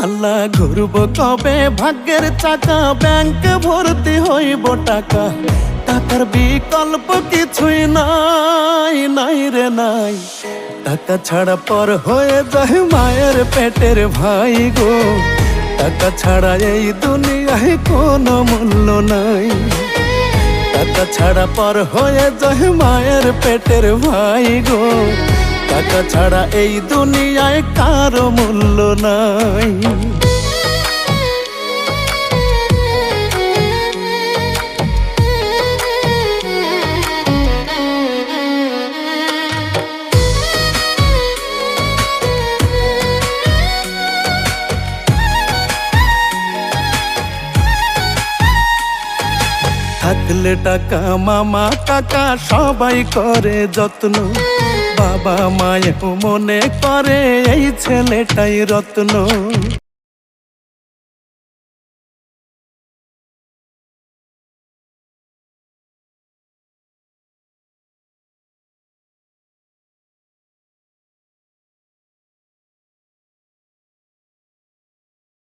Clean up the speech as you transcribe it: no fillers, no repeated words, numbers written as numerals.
আল্লাহ ঘুরব কবে ভাগ্যের চাকা, ব্যাংক ভর্তি হইব টাকা, টাকার বিকল্প কিছুই নাই, নাই রে নাই। টাকা ছাড়া পর হয়ে যায় মায়ের পেটের ভাই গো, টাকা ছাড়া এই দুনিয়ায় কোনো মূল্য নাই। টাকা ছাড়া পর হয়ে যায় মায়ের পেটের ভাই গো, টাকা ছাড়া এই দুনিয়ায় কারো মূল্য নাই। থাকলে টাকা মামা কাকা সবাই করে যত্ন, বাবা মায়েও মনে করে এই ছেলেটাই রত্ন।